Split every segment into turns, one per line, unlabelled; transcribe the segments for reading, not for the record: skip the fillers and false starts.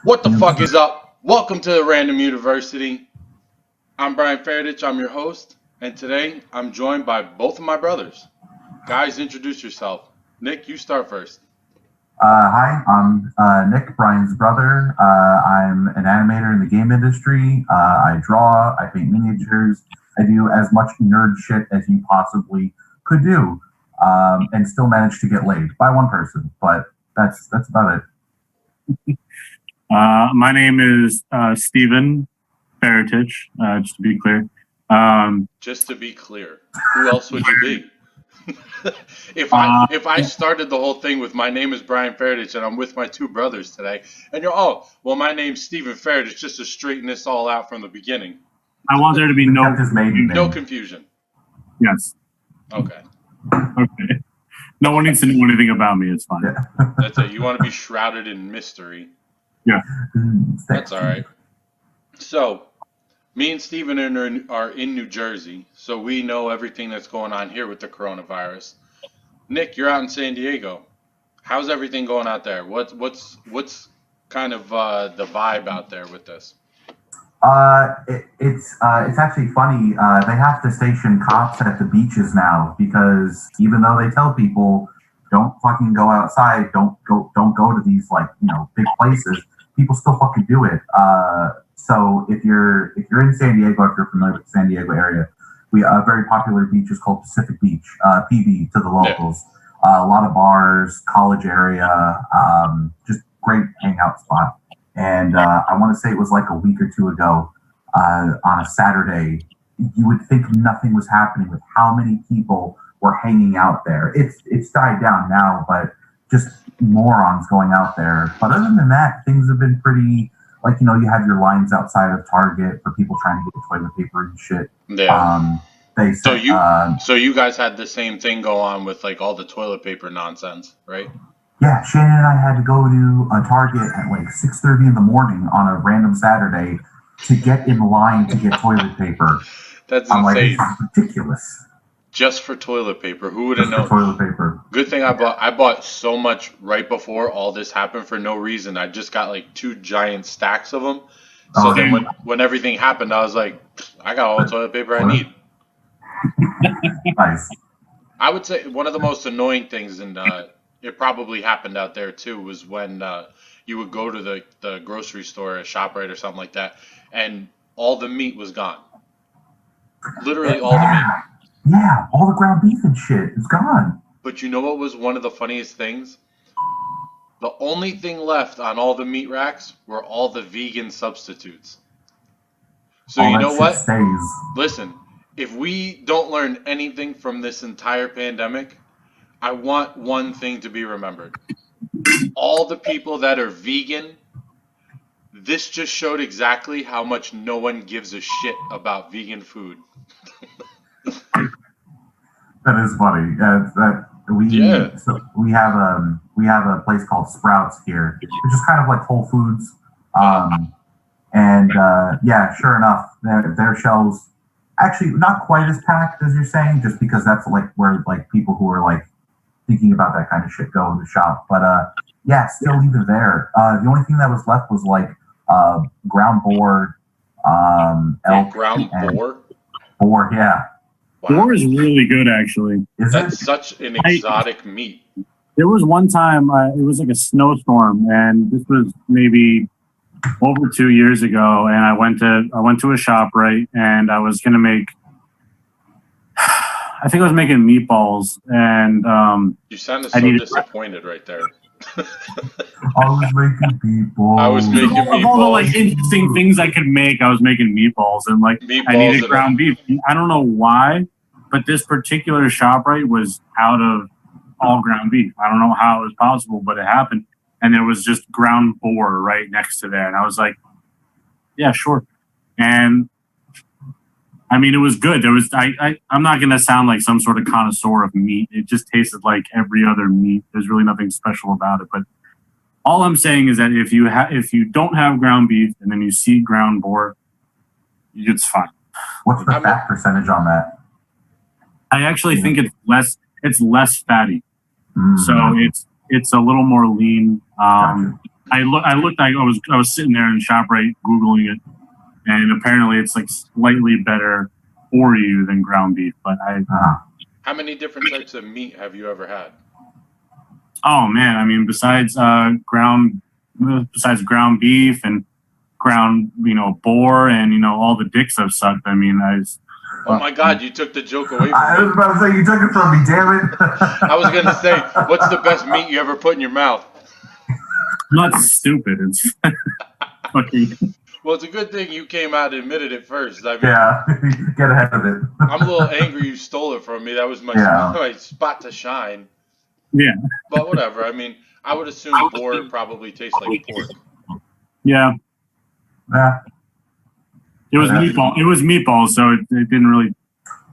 What the fuck is up? Welcome to the Random University. I'm Brian Ferdich, I'm your host, and today I'm joined by both of my brothers. Guys, introduce yourself. Nick, you start first.
Hi, I'm Nick, Brian's brother. I'm an animator in the game industry. I draw, I paint miniatures, I do as much nerd shit as you possibly could do, and still manage to get laid by one person. But that's about it.
My name is Stephen Baratich, just to be clear.
Just to be clear, who else would you be? if I started the whole thing with my name is Brian Ferdich and I'm with my two brothers today, and you're my name's Stephen Ferdich, just to straighten this all out from the beginning.
I want there to be
no confusion.
Yes.
Okay.
Okay. No one needs to know anything about me. It's fine.
Yeah.
That's it. You want to be shrouded in mystery.
Yeah.
That's all right. So, me and Steven are in New Jersey, so we know everything that's going on here with the coronavirus. Nick, you're out in San Diego. How's everything going out there? What's kind of the vibe out there with this?
It's actually funny. They have to station cops at the beaches now because even though they tell people don't fucking go outside, don't go to these big places, people still fucking do it. So if you're in San Diego, if you're familiar with the San Diego area, we a very popular beach is called Pacific Beach, PB to the locals. Yeah. A lot of bars, college area, just great hangout spot. And I want to say it was like a week or two ago on a Saturday. You would think nothing was happening with how many people were hanging out there. It's died down now, but just morons going out there. But other than that, things have been pretty, you have your lines outside of Target for people trying to get toilet paper and shit.
Yeah. So you guys had the same thing go on with all the toilet paper nonsense, right?
Yeah, Shannon and I had to go to a Target at 6:30 in the morning on a random Saturday to get in line to get toilet paper.
That's insane.
It's ridiculous.
Just for toilet paper. Who would have known?
Toilet paper.
Good thing I bought so much right before all this happened for no reason. I just got two giant stacks of them. So then when everything happened, I was like, I got all the toilet paper I need.
Nice.
I would say one of the most annoying things, and it probably happened out there too, was when you would go to the grocery store, a ShopRite or something like that, and all the meat was gone. Literally all the meat.
Yeah, all the ground beef and shit is gone.
But you know what was one of the funniest things? The only thing left on all the meat racks were all the vegan substitutes. So you know what?
Stays.
Listen, if we don't learn anything from this entire pandemic, I want one thing to be remembered. All the people that are vegan, this just showed exactly how much no one gives a shit about vegan food.
That is funny. So we have a place called Sprouts here, which is kind of like Whole Foods. Sure enough, their shelves actually not quite as packed as you're saying, just because that's where people who are thinking about that kind of shit go to shop. But still even there. The only thing that was left was ground boar, elk.
Ground boar?
Boar, yeah.
Wow. Boar is really good, actually.
That's such an exotic meat.
There was one time, it was like a snowstorm, and this was maybe over 2 years ago, and I went to a ShopRite, and I was gonna make, I think I was making meatballs, and
you sounded so disappointed right there.
I was making meatballs.
Of all the interesting things I could make, I was making meatballs, and I needed ground beef. I don't know why, but this particular ShopRite was out of all ground beef. I don't know how it was possible, but it happened. And there was just ground boar right next to there. And I was like, yeah, sure. And I mean, it was good. I'm not going to sound like some sort of connoisseur of meat. It just tasted like every other meat. There's really nothing special about it. But all I'm saying is that if you don't have ground beef and then you see ground boar, it's fine.
What's the fat percentage on that?
I actually think it's less fatty. Mm-hmm. So it's a little more lean.
I
I looked. I was sitting there in ShopRite googling it, and apparently it's like slightly better for you than ground beef. But
How many different types of meat have you ever had?
oh man, I mean, besides ground beef and ground, boar, and all the dicks I've sucked. I mean,
Oh my God, you took the joke away from me.
I was about to say, you took it from me, damn it.
I was going to say, what's the best meat you ever put in your mouth?
Not stupid. It's fucking.
Well, it's a good thing you came out and admitted it first. I mean,
Yeah, get ahead of it.
I'm a little angry you stole it from me. That was my spot to shine.
Yeah.
But whatever. I mean, I would assume boar probably tastes like pork.
Yeah.
Yeah.
It was meatball. It was meatballs, so it didn't really.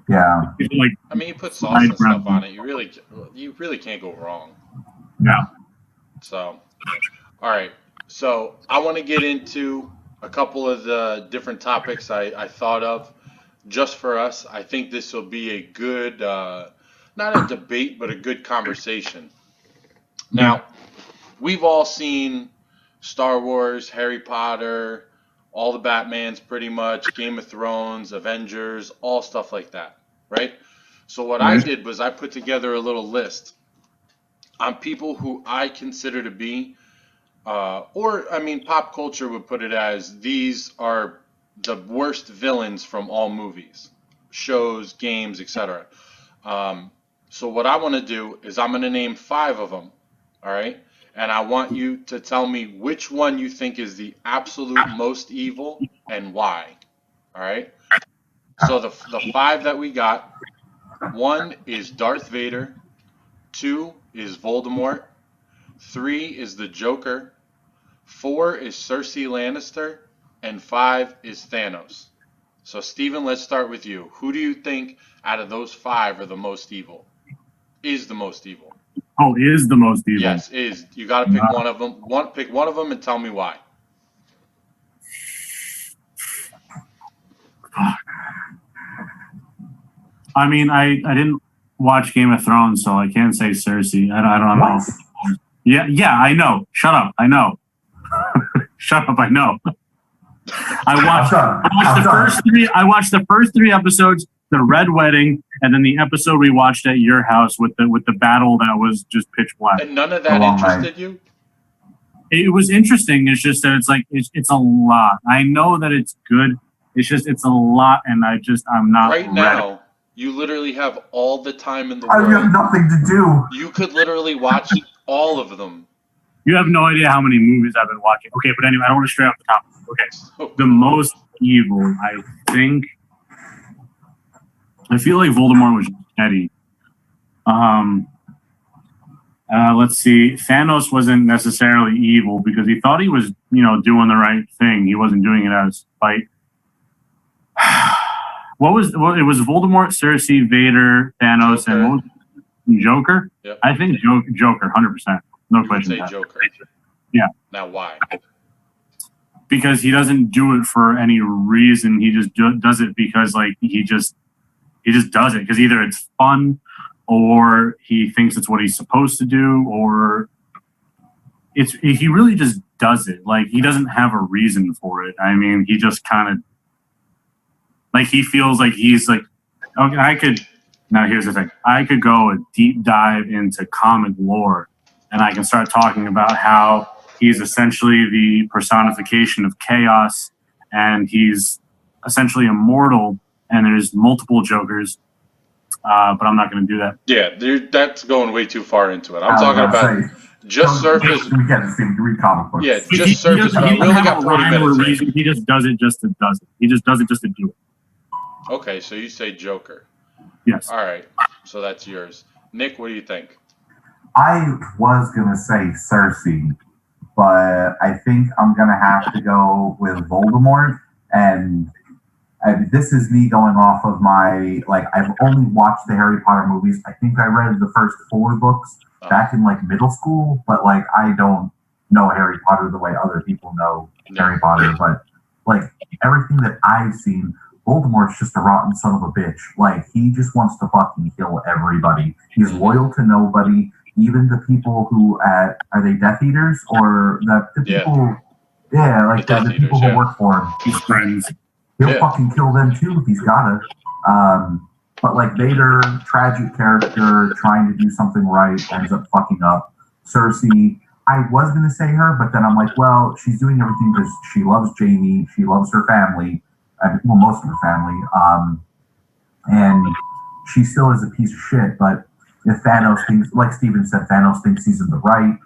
Yeah.
Like.
I mean, you put sauce and stuff on it. You really can't go wrong.
Yeah.
So, all right. So I want to get into a couple of the different topics I thought of just for us. I think this will be a good, not a debate, but a good conversation. Now, we've all seen Star Wars, Harry Potter, all the Batmans pretty much, Game of Thrones, Avengers, all stuff like that, right? So what I did was I put together a little list on people who I consider to be, pop culture would put it as these are the worst villains from all movies, shows, games, etc. So what I want to do is I'm going to name 5 of them, all right? And I want you to tell me which one you think is the absolute most evil and why, all right? So the 5 that we got, 1 is Darth Vader, 2 is Voldemort, 3 is the Joker, 4 is Cersei Lannister, and 5 is Thanos. So, Steven, let's start with you. Who do you think out of those 5 are the most evil? Is the most evil?
Oh, is the most evil?
Yes, is. You got to pick one of them. Pick one of them and tell me why.
I mean, I didn't watch Game of Thrones, so I can't say Cersei. I don't know. Yeah, I know. Shut up. I know. Shut up. I know. I watched the first 3 episodes, the Red Wedding, and then the episode we watched at your house with the battle that was just pitch black.
And none of that interested you?
It was interesting. It's just that it's a lot. I know that it's good. It's a lot, and I'm not
right
ready.
Now. You literally have all the time in the world.
I have nothing to do.
You could literally watch all of them.
You have no idea how many movies I've been watching. Okay, but anyway, I don't want to stray off the topic. Okay, the most evil, I think. I feel like Voldemort was petty. Let's see. Thanos wasn't necessarily evil because he thought he was, doing the right thing. He wasn't doing it out of spite. It was Voldemort, Cersei, Vader, Thanos,
Joker.
and what was Joker?
Yep.
I think Joker, 100%. No question.
Say Joker.
Yeah.
Now why?
Because he doesn't do it for any reason. He just does it because he just does it because either it's fun or he thinks it's what he's supposed to do, or he really just does it. Like, he doesn't have a reason for it. I mean, he just kind of he feels like he's like, okay, now here's the thing. I could go a deep dive into comic lore and I can start talking about how he's essentially the personification of chaos and he's essentially immortal and there's multiple Jokers. But I'm not going to do that.
Yeah, that's going way too far into it. I'm talking about just surface.
We can't read comic books.
Yeah, just surface. We only got 40 minutes.
He just does it just to does it. He just does it just to do it.
Okay, so you say Joker.
Yes.
All right, so that's yours. Nick, what do you think?
I was going to say Cersei, but I think I'm going to have to go with Voldemort. And this is me going off of my, I've only watched the Harry Potter movies. I think I read the first 4 books back in, middle school. But, I don't know Harry Potter the way other people know Harry Potter. But, everything that I've seen, Voldemort's just a rotten son of a bitch. He just wants to fucking kill everybody. He's loyal to nobody. even the people who are they Death Eaters or the people? Yeah, like the people who work for him.
His friends.
He'll fucking kill them too if he's gotta. But like Vader, tragic character, trying to do something right, ends up fucking up. Cersei, I was gonna say her, but then I'm like, well, she's doing everything because she loves Jaime, she loves her family, well, most of her family, and she still is a piece of shit. But if Thanos thinks, like Steven said, Thanos thinks he's in the right.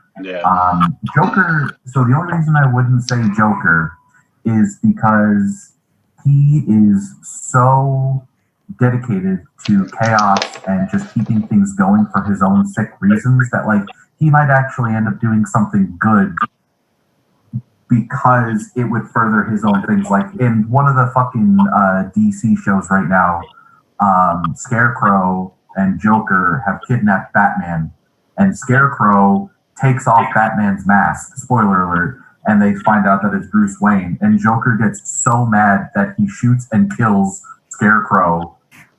Joker. So the only reason I wouldn't say Joker is because he is so dedicated to chaos and just keeping things going for his own sick reasons that like he might actually end up doing something good because it would further his own things. Like in one of the fucking DC shows right now, Scarecrow and Joker have kidnapped Batman, and Scarecrow takes off Batman's mask, spoiler alert, and they find out that it's Bruce Wayne, and Joker gets so mad that he shoots and kills Scarecrow,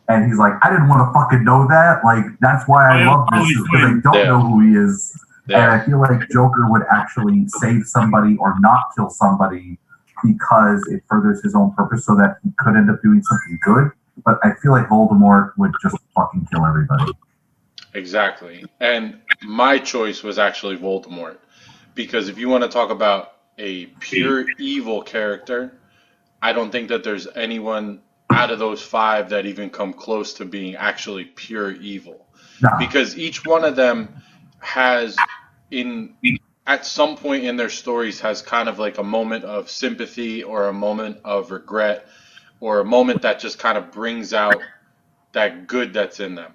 and he's like, I didn't want to fucking know that, like, that's why I love this, because I don't know who he is, and I feel like Joker would actually save somebody or not kill somebody because it furthers his own purpose so that he could end up doing something good, but I feel like Voldemort would just fucking kill everybody.
Exactly. And my choice was actually Voldemort. Because if you want to talk about a pure evil character, I don't think that there's anyone out of those 5 that even come close to being actually pure evil. No. Because each one of them has, at some point in their stories, has kind of like a moment of sympathy or a moment of regret or a moment that just kind of brings out that good that's in them.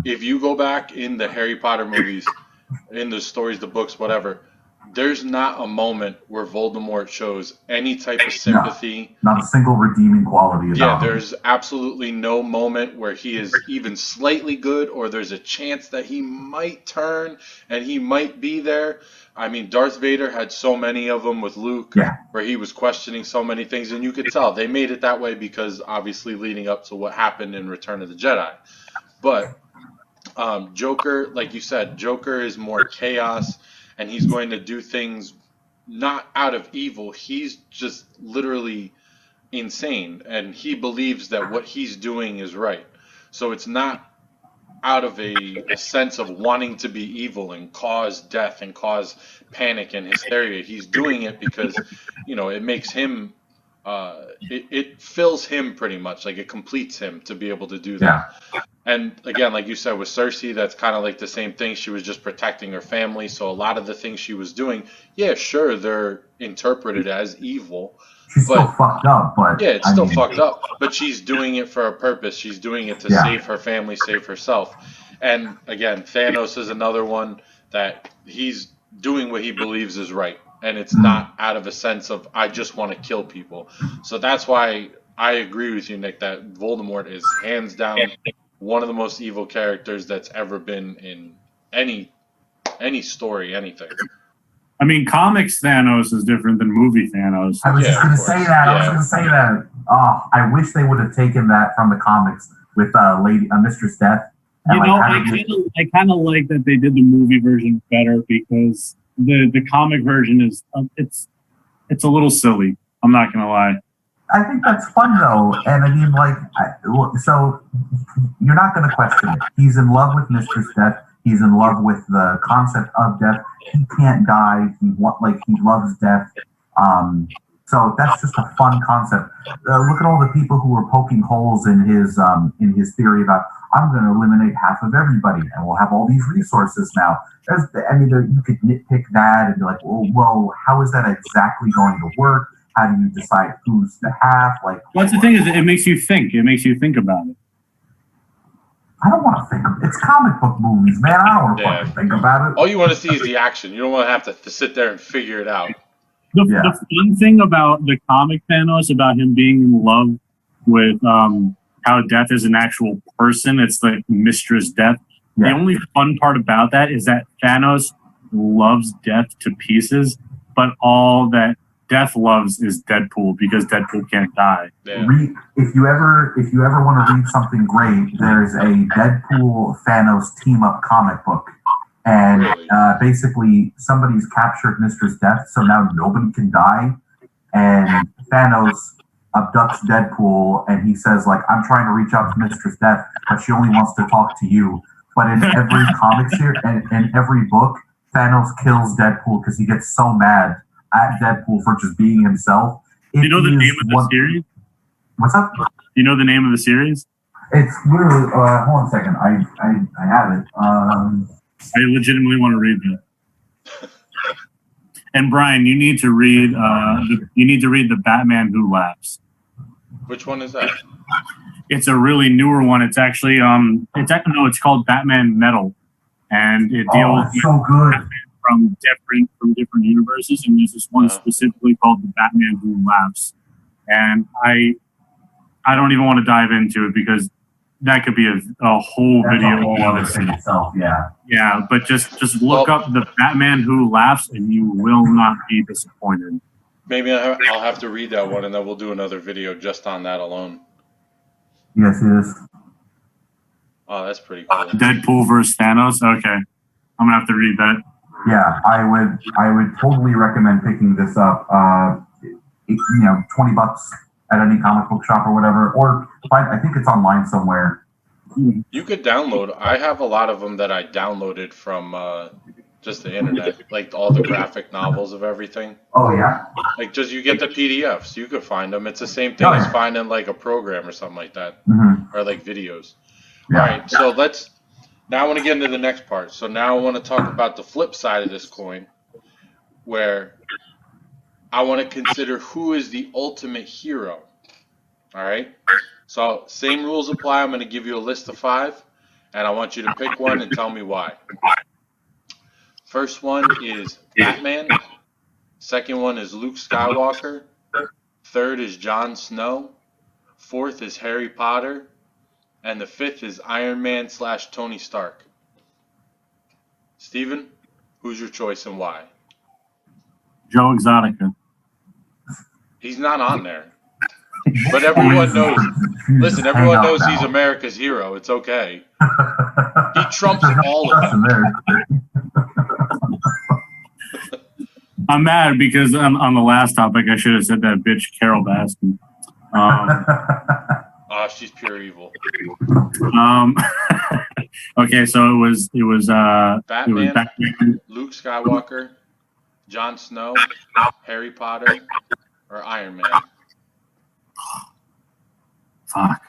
If you go back in the Harry Potter movies, in the stories, the books, whatever, there's not a moment where Voldemort shows any type of sympathy.
No, not a single redeeming quality about him.
There's absolutely no moment where he is even slightly good or there's a chance that he might turn and he might be there. I mean, Darth Vader had so many of them with Luke where he was questioning so many things, and you could tell they made it that way because obviously leading up to what happened in Return of the Jedi. But Joker, like you said, Joker is more chaos, and he's going to do things not out of evil. He's just literally insane, and he believes that what he's doing is right. So it's not out of a sense of wanting to be evil and cause death and cause panic and hysteria. He's doing it because, it makes him, it fills him pretty much, like it completes him to be able to do that. And again, like you said, with Cersei, that's kind of like the same thing. She was just protecting her family. So a lot of the things she was doing, sure, they're interpreted as evil.
She's still fucked up, but...
Yeah, it's still fucked up. But she's doing it for a purpose. She's doing it to save her family, save herself. And again, Thanos is another one that he's doing what he believes is right. And it's not out of a sense of, I just want to kill people. So that's why I agree with you, Nick, that Voldemort is hands down one of the most evil characters that's ever been in any story, anything.
I mean, comics Thanos is different than movie Thanos.
I was just going to say that. Oh, I wish they would have taken that from the comics with Mistress Death.
I kind of like that they did the movie version better because the comic version is it's a little silly. I'm not going to lie.
I think that's fun though, and I mean, so you're not going to question it. He's in love with Mistress Death. He's in love with the concept of death. He can't die. He loves death. So that's just a fun concept. Look at all the people who were poking holes in his theory about I'm going to eliminate half of everybody, and we'll have all these resources now. You could nitpick that and be like, well, how is that exactly going to work? How do you decide who's the half?
That's the thing is, it makes you think. It makes you think about it.
I don't want to think. It's comic book movies, man. I don't want to fucking think about it.
All you want to see is the action. You don't want to have to sit there and figure it out.
The fun thing about the comic Thanos, about him being in love with how Death is an actual person, it's like Mistress Death. Yeah. The only fun part about that is that Thanos loves Death to pieces, but all that Death loves is Deadpool because Deadpool can't die.
Yeah.
If you ever want to read something great, there's a Deadpool Thanos team up comic book, And
Really?
basically, somebody's captured Mistress Death, so now nobody can die. And Thanos abducts Deadpool, and he says, like, I'm trying to reach out to Mistress Death, but she only wants to talk to you. But in every comic series and in every book, Thanos kills Deadpool because he gets so mad at Deadpool for just being himself.
You know the name of the series?
What's up?
You know the name of the series?
It's literally. Hold on a second. I have it.
I legitimately want to read that. And Brian, you need to read. The Batman Who Laughs.
Which one is that?
It's a really newer one. It's actually it's called Batman Metal, and it deals with
so good.
Batman from different universes, and there's this one specifically called the Batman Who Laughs. And I don't even want to dive into it because that could be a whole video
all other thing itself. Yeah.
Yeah, but just look up the Batman Who Laughs, and you will not be disappointed.
Maybe I'll have to read that one, and then we'll do another video just on that alone.
Yes, it is.
Oh, that's pretty cool.
Deadpool versus Thanos. Okay, I'm gonna have to read that.
Yeah, I would totally recommend picking this up. $20 at any comic book shop or whatever, or I think it's online somewhere.
You could download. I have a lot of them that I downloaded from just the internet, like all the graphic novels of everything.
Oh yeah.
Like you get the PDFs, you could find them. It's the same thing as finding like a program or something like that, or like videos. Yeah. All right, so now I want to get into the next part. So now I want to talk about the flip side of this coin, where I want to consider who is the ultimate hero. All right. So same rules apply. I'm going to give you a list of 5, and I want you to pick one and tell me why. First one is Batman. Second one is Luke Skywalker. Third is Jon Snow. Fourth is Harry Potter. And the 5th is Iron Man / Tony Stark. Steven, who's your choice and why?
Joe Exotica.
He's not on there. But everyone knows. Listen, everyone knows he's America's hero. It's okay. He trumps all of them.
I'm mad because on the last topic I should have said that bitch Carol Baskin.
She's pure evil.
Okay, so it was
Batman, Luke Skywalker, Jon Snow, Harry Potter, or Iron Man.
Fuck.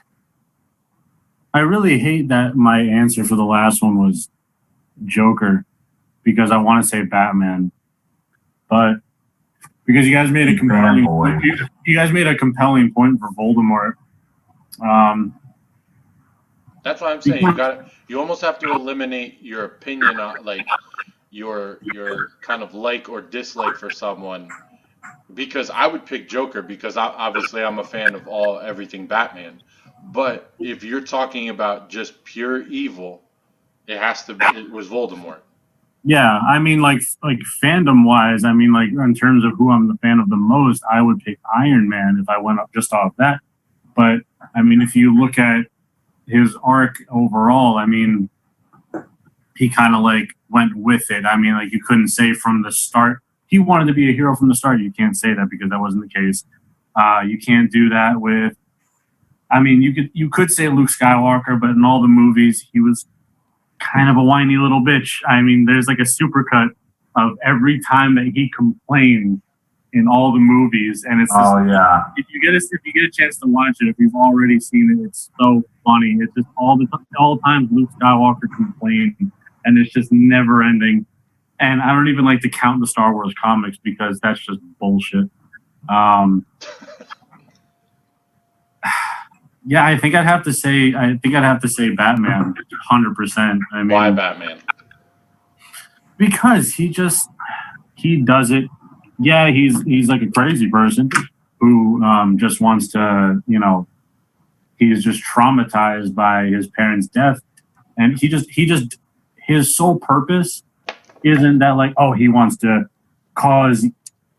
I really hate that my answer for the last one was Joker because I want to say Batman, but because you guys made a compelling point for Voldemort.
That's why I'm saying you almost have to eliminate your opinion on like your kind of like or dislike for someone, because I would pick Joker because obviously I'm a fan of everything Batman. But if you're talking about just pure evil, it was Voldemort.
Yeah, I mean, like fandom wise, I mean, like in terms of who I'm the fan of the most, I would pick Iron Man if I went up just off that. But I mean, if you look at his arc overall, I mean, he kind of like went with it. I mean, like you couldn't say from the start he wanted to be a hero from the start. You can't say that because that wasn't the case. You can't do that with. I mean, you could say Luke Skywalker, but in all the movies, he was kind of a whiny little bitch. I mean, there's like a supercut of every time that he complained in all the movies, and it's just, if you get a chance to watch it, if you've already seen it, it's so funny. It's just all the times Luke Skywalker complained, and it's just never ending. And I don't even like to count the Star Wars comics because that's just bullshit. Yeah, I think I'd have to say Batman, 100%. I mean,
why Batman?
Because he does it. Yeah, he's like a crazy person who just wants to, he's just traumatized by his parents' death, and he just his sole purpose isn't that like, oh, he wants to cause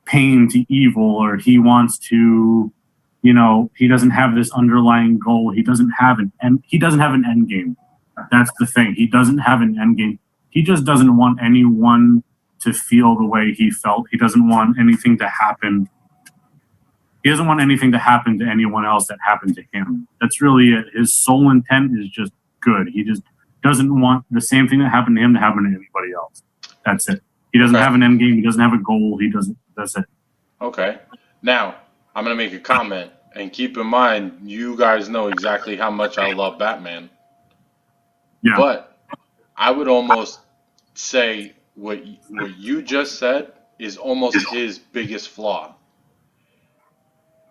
pain to evil, or he wants to, he doesn't have this underlying goal. He doesn't have an end game. That's the thing. He doesn't have an end game. he just doesn't want anyone to feel the way he felt. He doesn't want anything to happen. He doesn't want anything to happen to anyone else that happened to him. That's really it. His sole intent is just good. He just doesn't want the same thing that happened to him to happen to anybody else. That's it. He doesn't have an end game. He doesn't have a goal. He doesn't. That's it.
Okay. Now, I'm going to make a comment. And keep in mind, you guys know exactly how much I love Batman.
Yeah.
But I would almost say what you just said is almost his biggest flaw.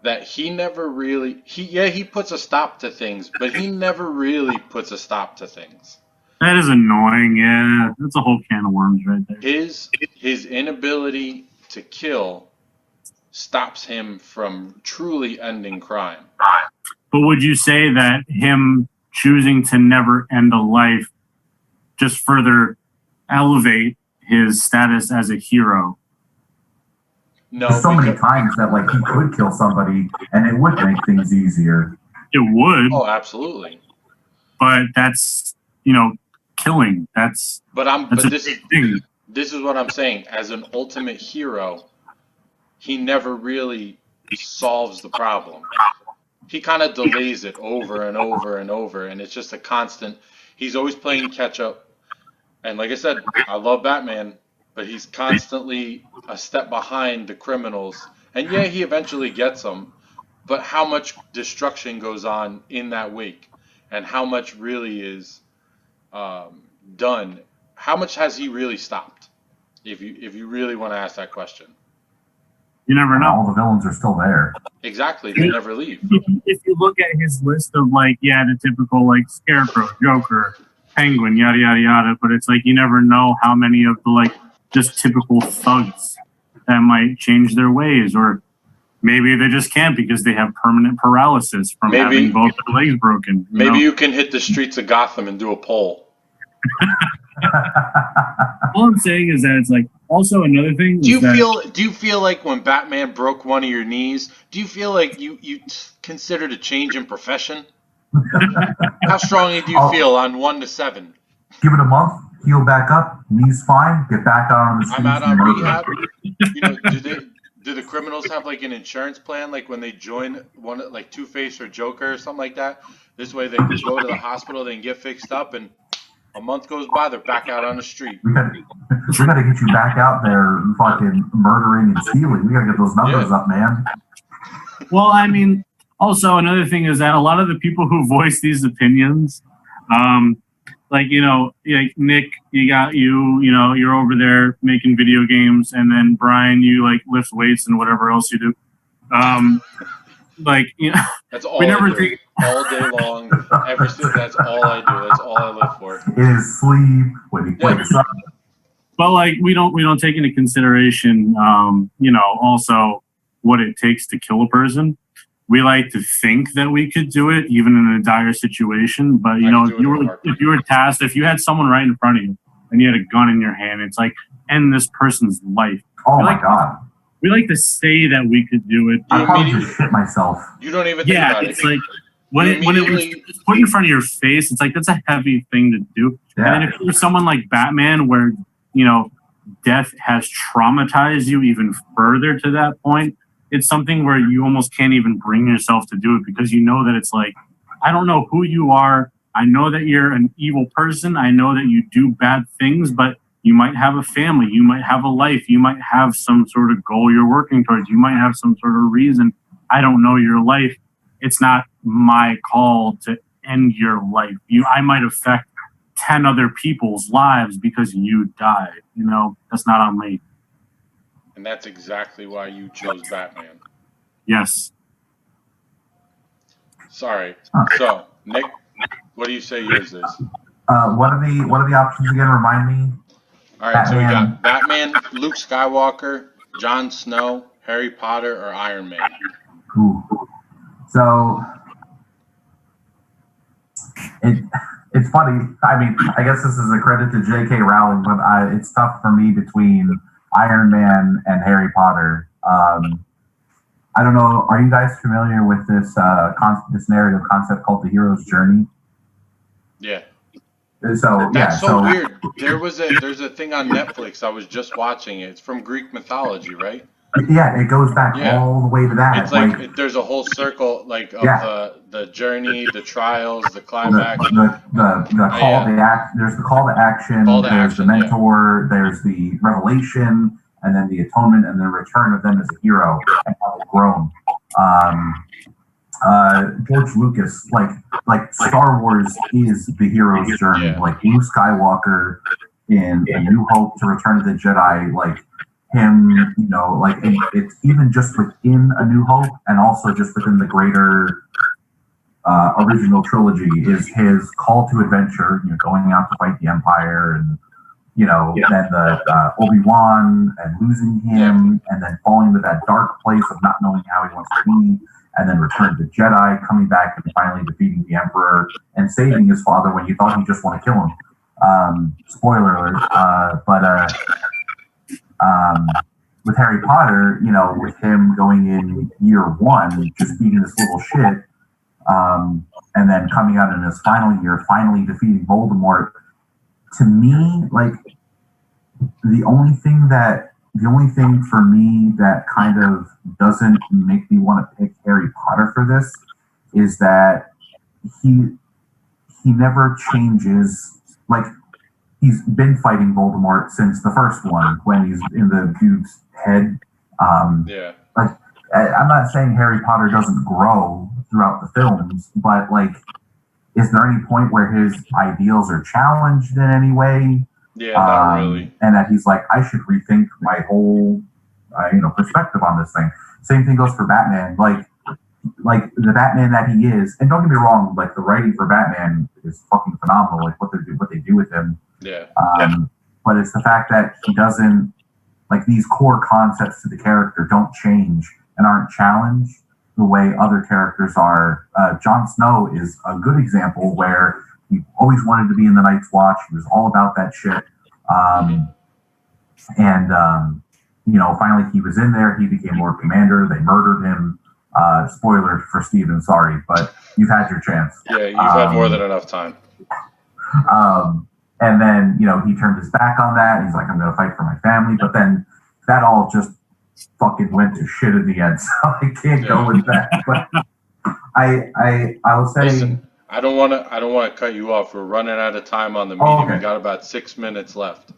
That he never really he puts a stop to things, but he never really puts a stop to things.
That is annoying. Yeah, that's a whole can of worms right there.
His inability to kill stops him from truly ending crime.
But would you say that him choosing to never end a life just further elevate his status as a hero?
No, there's so many times that like he could kill somebody and it would make things easier.
It would.
Oh, absolutely.
But that's killing. That's
this is what I'm saying. As an ultimate hero, he never really solves the problem. He kind of delays it over and over and over, and it's just a constant. He's always playing catch up. And like I said, I love Batman, but he's constantly a step behind the criminals. And yeah, he eventually gets them, but how much destruction goes on in that wake, and how much really is done? How much has he really stopped? If you really want to ask that question.
You never know.
All the villains are still there.
Exactly. They never leave.
If you look at his list of the typical Scarecrow, Joker, Penguin, yada, yada, yada, but it's you never know how many of the just typical thugs that might change their ways, or maybe they just can't because they have permanent paralysis from having both their legs broken.
Maybe you can hit the streets of Gotham and do a poll.
All I'm saying is that it's also another thing.
Do you feel like when Batman broke one of your knees, do you feel like you considered a change in profession? How strongly do you feel on 1 to 7?
Give it a month, heal back up, knees fine, get back out on the streets.
I'm out on rehab. Do the criminals have an insurance plan, when they join one Two-Face or Joker or something like that? This way they can go to the hospital, they can get fixed up, and a month goes by, they're back out on the street.
We gotta get you back out there fucking murdering and stealing. We gotta get those numbers up, man.
Well, I mean, also another thing is that a lot of the people who voice these opinions, Nick, you're over there making video games, and then Brian, you lift weights and whatever else you do.
That's all I do. All day long, that's all I do. That's all I live for.
In his sleep, when he wakes up.
But we don't take into consideration, also what it takes to kill a person. We like to think that we could do it, even in a dire situation. But if you were tasked, if you had someone right in front of you and you had a gun in your hand, it's end this person's life.
Oh my God.
We like to say that we could do it.
I probably just shit myself.
You don't even think about it.
It's when it was put in front of your face, it's that's a heavy thing to do. Yeah. And then if you're someone like Batman, where death has traumatized you even further to that point, it's something where you almost can't even bring yourself to do it, because you know that it's I don't know who you are. I know that you're an evil person. I know that you do bad things, but you might have a family. You might have a life. You might have some sort of goal you're working towards. You might have some sort of reason. I don't know your life. It's not my call to end your life. I might affect 10 other people's lives because you died. That's not on me.
And that's exactly why you chose Batman.
Yes.
Sorry. So, Nick, what do you say yours is?
What are the options again? Remind me.
All right, so we got Batman, Luke Skywalker, Jon Snow, Harry Potter, or Iron Man.
Ooh. So it's funny. I mean, I guess this is a credit to J.K. Rowling, but it's tough for me between Iron Man and Harry Potter. I don't know. Are you guys familiar with this this narrative concept called the hero's journey?
Yeah.
So
That's so weird. There's a thing on Netflix. I was just watching it. It's from Greek mythology, right?
Yeah, it goes back all the way to that.
It's like there's a whole circle like of the journey, the trials, the climax.
The call to act. There's the call to action. There's the mentor. There's the revelation, and then the atonement, and the return of them as a hero and how they've grown. George Lucas, like Star Wars is the hero's journey.
Yeah.
Like Luke Skywalker in A New Hope to Return of the Jedi, like him, you know, like it's even just within A New Hope and also just within the greater original trilogy is his call to adventure, you know, going out to fight the Empire and, you know, then the Obi-Wan and losing him and then falling into that dark place of not knowing how he wants to be. And then Return of the Jedi, coming back and finally defeating the Emperor and saving his father when you thought he just want to kill him. Spoiler alert. With Harry Potter, you know, with him going in year one, just being this little shit, and then coming out in his final year, finally defeating Voldemort. To me, like the only thing for me that kind of doesn't make me want to pick Harry Potter for this is that he never changes. Like he's been fighting Voldemort since the first one when he's in the dude's head. Like I'm not saying Harry Potter doesn't grow throughout the films, but like, is there any point where his ideals are challenged in any way?
Yeah, not really.
And that he's like, I should rethink my whole, perspective on this thing. Same thing goes for Batman. Like the Batman that he is, and don't get me wrong, like the writing for Batman is fucking phenomenal. Like what they do with him.
Yeah.
But it's the fact that he doesn't, like these core concepts to the character don't change and aren't challenged the way other characters are. Jon Snow is a good example where he always wanted to be in the Night's Watch. He was all about that shit. Finally he was in there. He became Lord Commander. They murdered him. Spoiler for Steven, sorry, but you've had your chance.
Yeah, you've had more than enough time.
And then, he turned his back on that. He's like, I'm going to fight for my family. But then that all just fucking went to shit in the end. So I can't go with that. But I will say.
Listen, I don't want to cut you off. We're running out of time on the meeting. Okay. We got about 6 minutes left.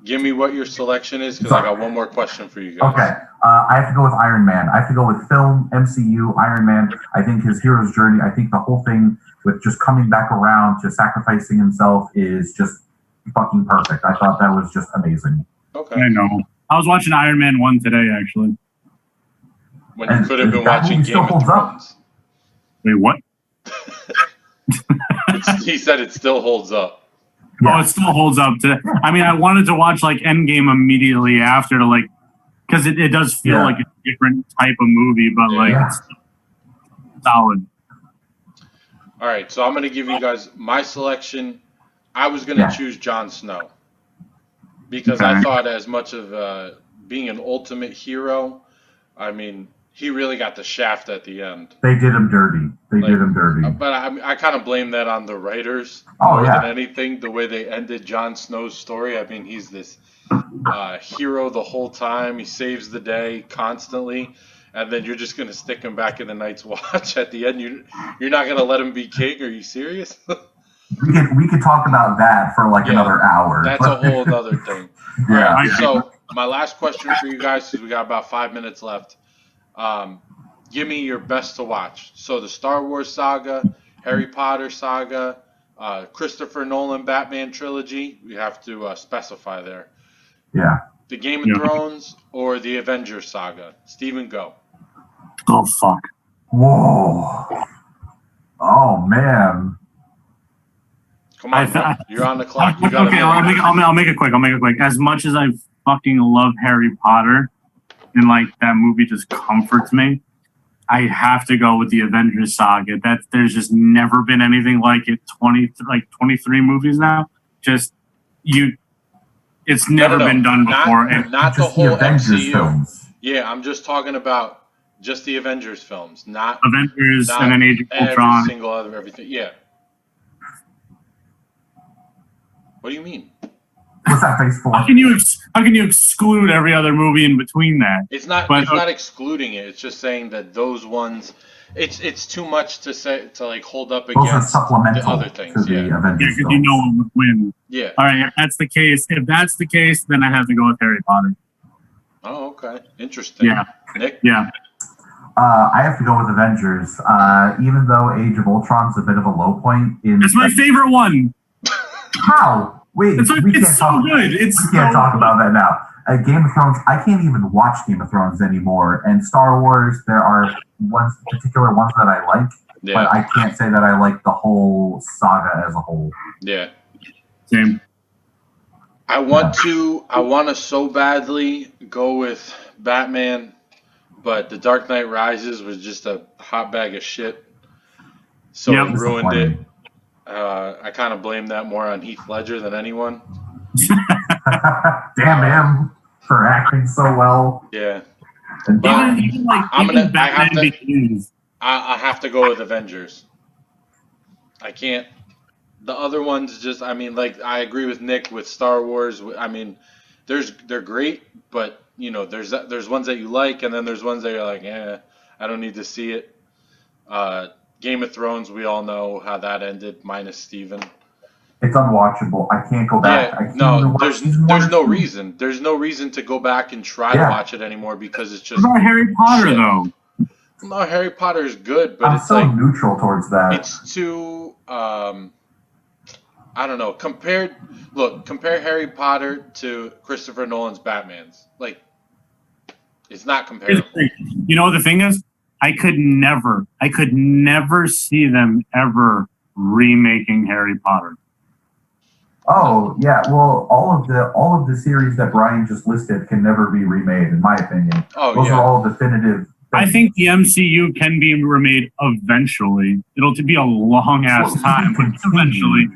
Give me what your selection is because I got one more question for you guys.
Okay. I have to go with Iron Man. I have to go with film, MCU, Iron Man. I think his hero's journey, I think the whole thing with just coming back around to sacrificing himself is just fucking perfect. I thought that was just amazing.
Okay. I know. I was watching Iron Man 1 today, actually.
When you could have been watching Game of Thrones.
Wait, what?
He said it still holds up.
Yeah. Oh, it still holds up. I mean, I wanted to watch like Endgame immediately after to like, because it does feel like a different type of movie, but it's solid.
All right, so I'm going to give you guys my selection. I was going to choose Jon Snow because I thought as much of being an ultimate hero, I mean, he really got the shaft at the end.
They did him dirty. Did him dirty.
But I kind of blame that on the writers more than anything, the way they ended Jon Snow's story. I mean, he's this hero the whole time. He saves the day constantly. And then you're just going to stick him back in the Night's Watch at the end. You're not going to let him be king? Are you serious?
we could talk about that for like another hour.
That's a whole other thing.
Yeah.
All right, so my last question for you guys, because we got about 5 minutes left. Give me your best to watch. So the Star Wars saga, Harry Potter saga, Christopher Nolan Batman trilogy. We have to specify there.
Yeah.
The Game of Thrones or the Avengers saga. Steven, go.
Oh, fuck.
Whoa. Oh, man.
Come on, you're on the clock. You gotta
I'll make it quick. As much as I fucking love Harry Potter, and like that movie just comforts me, I have to go with the Avengers saga. There's just never been anything like it. 23 movies now. It's never been done before.
Not the whole MCU. Films. Yeah, I'm just talking about just the Avengers films, not
Avengers and then Age of Ultron.
Everything. Yeah. What do you mean?
What's that Phase 4?
How can you exclude every other movie in between that?
It's not.
But,
It's not excluding it. It's just saying that those ones. It's too much to say to like hold up
Those are
against the
supplemental
other
to
things.
the
Yeah.
Avengers
because you know one would win.
Yeah.
All right, if that's the case, then I have to go with Harry Potter.
Oh, okay. Interesting.
Yeah.
Nick?
Yeah.
I have to go with Avengers. Even though Age of Ultron's a bit of a low point in.
That's my favorite one.
How? Wait,
It's so good.
We can't talk about that now. Game of Thrones, I can't even watch Game of Thrones anymore. And Star Wars, there are particular ones that I like, but I can't say that I like the whole saga as a whole.
Yeah.
Same.
I want to so badly go with Batman, but The Dark Knight Rises was just a hot bag of shit. So it ruined it. I kind of blame that more on Heath Ledger than anyone.
Damn him for acting so well.
Yeah.
But
I have to go with Avengers. I can't. The other ones just, I mean, like I agree with Nick with Star Wars. I mean, they're great, but you know, there's ones that you like, and then there's ones that you're like, I don't need to see it. Game of Thrones, we all know how that ended, minus Steven.
It's unwatchable. I can't go back.
Yeah, there's no reason. There's no reason to go back and try to watch it anymore because it's just.
What about Harry Potter though?
No, Harry Potter is good, but it's
so
like
neutral towards that.
It's too. I don't know. Compare Harry Potter to Christopher Nolan's Batman's. Like, it's not comparable.
You know what the thing is? I could never see them ever remaking Harry Potter.
Oh yeah, well, all of the series that Brian just listed can never be remade, in my opinion. Those are all definitive.
I think the MCU can be remade eventually. It'll be a long ass time, but eventually.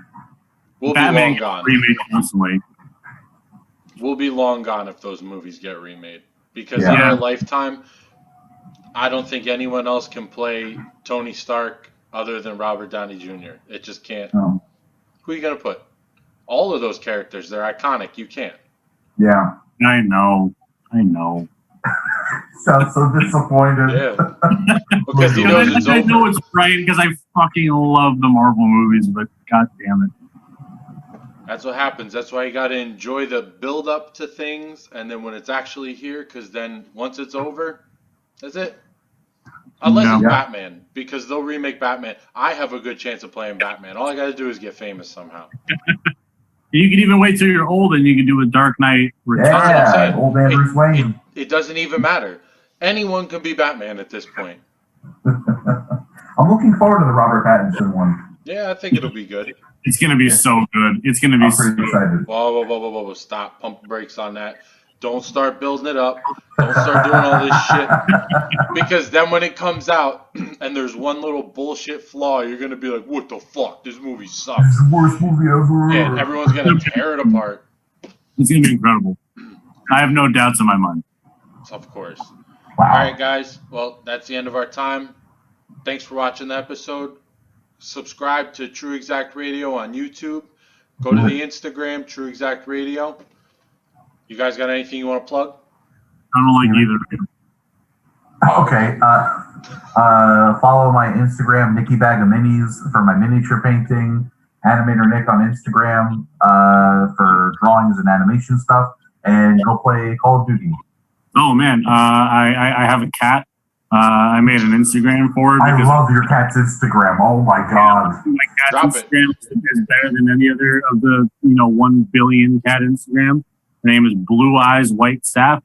We'll
Batman
be long gone.
Remade constantly.
We'll be long gone if those movies get remade. Because in our lifetime, I don't think anyone else can play Tony Stark other than Robert Downey Jr. It just can't.
Oh.
Who are you going to put? All of those characters, they're iconic. You can't.
Yeah.
I know.
Sounds so disappointed.
Yeah. Because he knows it's over.
I know it's right because I fucking love the Marvel movies, but god damn it.
That's what happens. That's why you got to enjoy the build up to things, and then when it's actually here, because then once it's over, that's it. Unless it's Batman, because they'll remake Batman. I have a good chance of playing Batman. All I got to do is get famous somehow.
You can even wait till you're old, and you can do a Dark Knight Returns.
Yeah, old man Bruce Wayne.
It doesn't even matter. Anyone can be Batman at this point.
I'm looking forward to the Robert Pattinson one.
Yeah, I think it'll be good.
It's going to be so good. It's going to be
pretty excited.
Whoa. Stop. Pump the brakes on that. Don't start building it up. Don't start doing all this shit. Because then when it comes out and there's one little bullshit flaw, you're going to be like, what the fuck? This movie sucks.
This is the worst movie ever.
Yeah, everyone's going to tear it apart.
It's going to be incredible. I have no doubts in my mind.
Of course.
Wow.
All right, guys. Well, that's the end of our time. Thanks for watching the episode. Subscribe to TruExact Radio on YouTube. Go to the Instagram, TruExact Radio. You guys got anything you want to plug?
I don't like either of you.
Okay. Follow my Instagram, Nicky Bag of Minis, for my miniature painting. Animator Nick on Instagram for drawings and animation stuff. And go play Call of Duty.
Oh, man. I have a cat. I made an Instagram for it.
I love your cat's Instagram. Oh, my God.
My cat's Instagram is better than any other of the 1 billion cat Instagram. Her name is Blue Eyes White Sap.